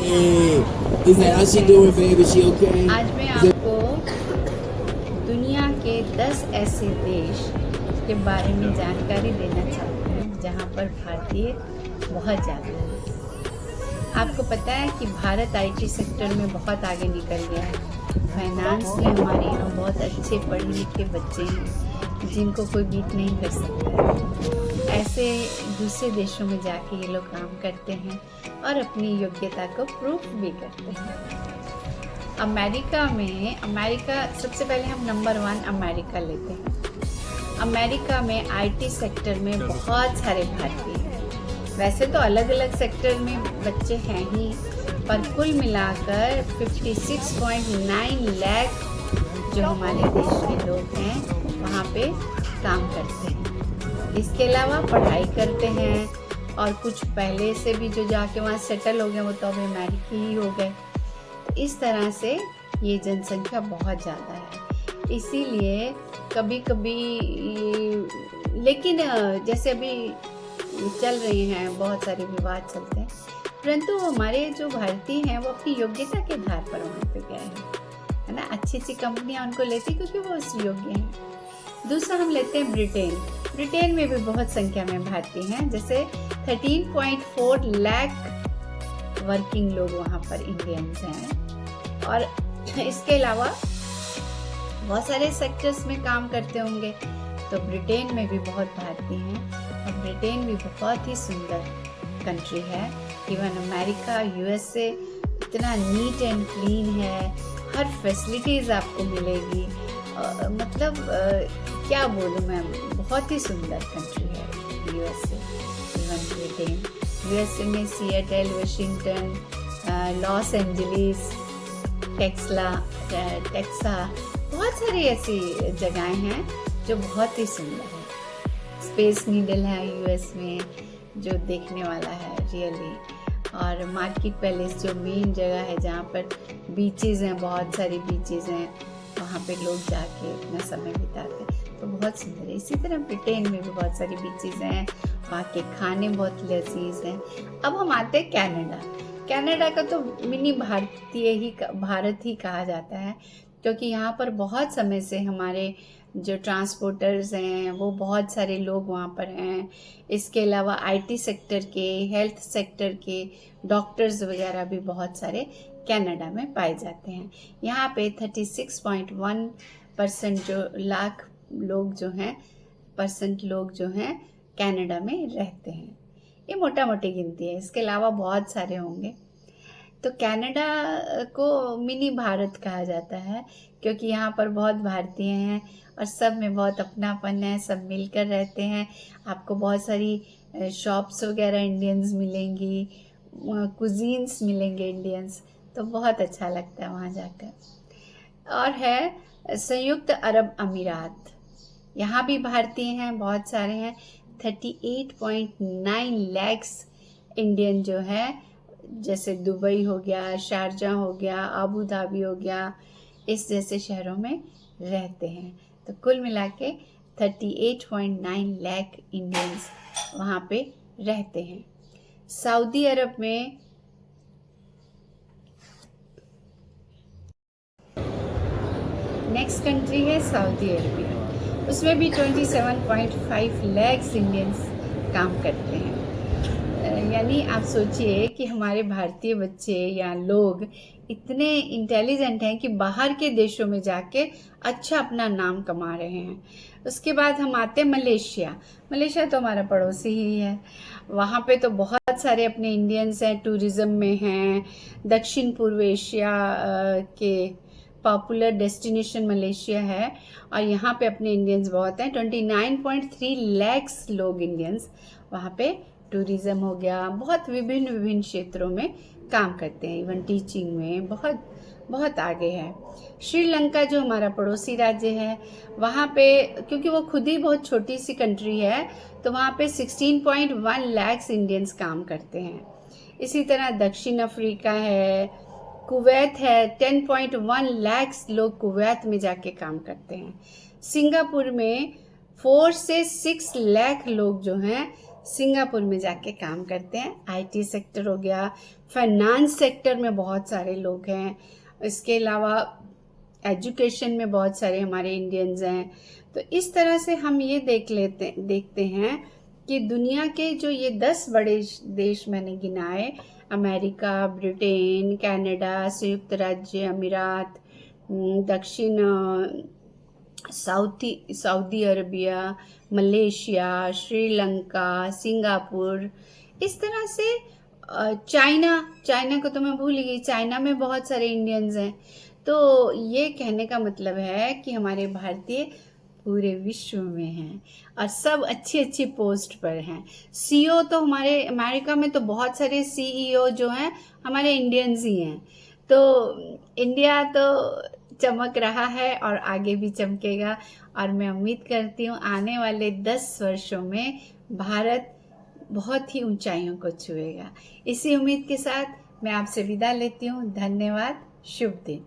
Hey, he's like, how's she doing, baby? She okay? आज मैं आपको दुनिया के 10 ऐसे देश के बारे में जानकारी देना चाहती हूँ जहाँ पर भारतीय बहुत ज़्यादा हैं। आपको पता है कि भारत आईटी सेक्टर में बहुत आगे निकल गया है। फाइनेंस में हमारे यहाँ बहुत अच्छे पढ़े लिखे बच्चे हैं जिनको कोई बीट नहीं कर सकता। ऐसे दूसरे देशों में जाके ये लोग काम करते हैं और अपनी योग्यता को प्रूफ भी करते हैं। अमेरिका सबसे पहले हम नंबर 1 अमेरिका लेते हैं। अमेरिका में आईटी सेक्टर में बहुत सारे भारतीय हैं। वैसे तो अलग अलग सेक्टर में बच्चे हैं ही, पर कुल मिलाकर 56.9 लाख जो हमारे देश के लोग हैं वहाँ पे काम करते हैं। इसके अलावा पढ़ाई करते हैं और कुछ पहले से भी जो जाके वहाँ सेटल हो गए वो तो अब अमेरिकी ही हो गए। इस तरह से ये जनसंख्या बहुत ज़्यादा है, इसीलिए कभी कभी लेकिन जैसे अभी चल रही हैं बहुत सारे विवाद चलते हैं, परंतु हमारे जो भारतीय हैं वो अपनी योग्यता के आधार पर वहाँ पे गए हैं, है ना। अच्छी अच्छी कंपनियाँ उनको लेती क्योंकि वो उस योग्य हैं। दूसरा हम लेते हैं ब्रिटेन में भी बहुत संख्या में भारतीय हैं। जैसे 13.4 लाख वर्किंग लोग वहाँ पर इंडियंस हैं और इसके अलावा बहुत सारे सेक्टर्स में काम करते होंगे। तो ब्रिटेन में भी बहुत भारतीय हैं और ब्रिटेन भी बहुत ही सुंदर कंट्री है। इवन अमेरिका, यूएसए इतना नीट एंड क्लीन है, हर फैसिलिटीज़ आपको मिलेगी। मतलब क्या बोलूँ मैं, बहुत ही सुंदर कंट्री है यूएसए। इवन ब्रिटेन, यूएसए में Seattle, Washington, Los Angeles, taxa, बहुत सारी ऐसी जगहें हैं जो बहुत ही सुंदर है। स्पेस नीडल है यूएस में जो देखने वाला है रियली। और मार्केट पैलेस जो मेन जगह है जहाँ पर बीचेस हैं, बहुत सारी बीचेस हैं, वहाँ पे लोग जाके अपना समय बिताते हैं, तो बहुत सुंदर है। इसी तरह ब्रिटेन में भी बहुत सारी बीचेस हैं, वहाँ के खाने बहुत लजीज हैं। अब हम आते हैं कनाडा का तो मिनी भारत ही कहा जाता है, क्योंकि यहाँ पर बहुत समय से हमारे जो ट्रांसपोर्टर्स हैं वो बहुत सारे लोग वहाँ पर हैं। इसके अलावा आईटी सेक्टर के, हेल्थ सेक्टर के डॉक्टर्स वगैरह भी बहुत सारे कनाडा में पाए जाते हैं। यहाँ पे 36.1% लोग जो हैं कनाडा में रहते हैं। ये मोटा मोटी गिनती है, इसके अलावा बहुत सारे होंगे। तो कनाडा को मिनी भारत कहा जाता है क्योंकि यहाँ पर बहुत भारतीय हैं और सब में बहुत अपनापन है, सब मिलकर रहते हैं। आपको बहुत सारी शॉप्स वगैरह इंडियंस मिलेंगी, कुजीन्स मिलेंगे इंडियंस, तो बहुत अच्छा लगता है वहाँ जाकर। और है संयुक्त अरब अमीरात, यहाँ भी भारतीय हैं, बहुत सारे हैं। 38.9 लाख इंडियन जो है, जैसे दुबई हो गया, शारजा हो गया, आबू धाबी हो गया, इस जैसे शहरों में रहते हैं। तो कुल मिला के 38.9 लाख इंडियंस वहाँ पे रहते हैं। सऊदी अरब में नेक्स्ट कंट्री है सऊदी अरबिया, उसमें भी 27.5 लाख इंडियंस काम करते हैं। यानी आप सोचिए कि हमारे भारतीय बच्चे या लोग इतने इंटेलिजेंट हैं कि बाहर के देशों में जाके अच्छा अपना नाम कमा रहे हैं। उसके बाद हम आते हैं मलेशिया तो हमारा पड़ोसी ही है। वहाँ पे तो बहुत सारे अपने इंडियंस हैं, टूरिज़्म में हैं। दक्षिण पूर्व एशिया के पॉपुलर डेस्टिनेशन मलेशिया है और यहाँ पे अपने इंडियंस बहुत हैं। 29.3 लाख लोग इंडियंस वहाँ पे टूरिज़्म हो गया, बहुत विभिन्न क्षेत्रों में काम करते हैं। इवन टीचिंग में बहुत आगे है। श्रीलंका जो हमारा पड़ोसी राज्य है, वहाँ पे क्योंकि वो खुद ही बहुत छोटी सी कंट्री है, तो वहाँ पे 16.1 लाख इंडियंस काम करते हैं। इसी तरह दक्षिण अफ्रीका है, कुवैत है, 10.1 लाख लोग कुवैत में जाके काम करते हैं। सिंगापुर में 4 से 6 लाख लोग जो हैं सिंगापुर में जाके काम करते हैं। आईटी सेक्टर हो गया, फाइनेंस सेक्टर में बहुत सारे लोग हैं, इसके अलावा एजुकेशन में बहुत सारे हमारे इंडियंस हैं। तो इस तरह से हम ये देखते हैं कि दुनिया के जो ये 10 बड़े देश मैंने गिनाए, अमेरिका, ब्रिटेन, कनाडा, संयुक्त राज्य अमीरात, दक्षिण Saudi Arabia, Malaysia, Sri Lanka, Singapore, इस तरह से चाइना को तो मैं भूल ही गई, चाइना में बहुत सारे इंडियंस हैं। तो ये कहने का मतलब है कि हमारे भारतीय पूरे विश्व में हैं और सब अच्छी अच्छी पोस्ट पर हैं। सीईओ तो हमारे अमेरिका में तो बहुत सारे सीईओ जो हैं हमारे इंडियंस ही हैं। तो इंडिया तो चमक रहा है और आगे भी चमकेगा, और मैं उम्मीद करती हूँ आने वाले 10 वर्षों में भारत बहुत ही ऊंचाइयों को छुएगा। इसी उम्मीद के साथ मैं आपसे विदा लेती हूँ। धन्यवाद। शुभ दिन।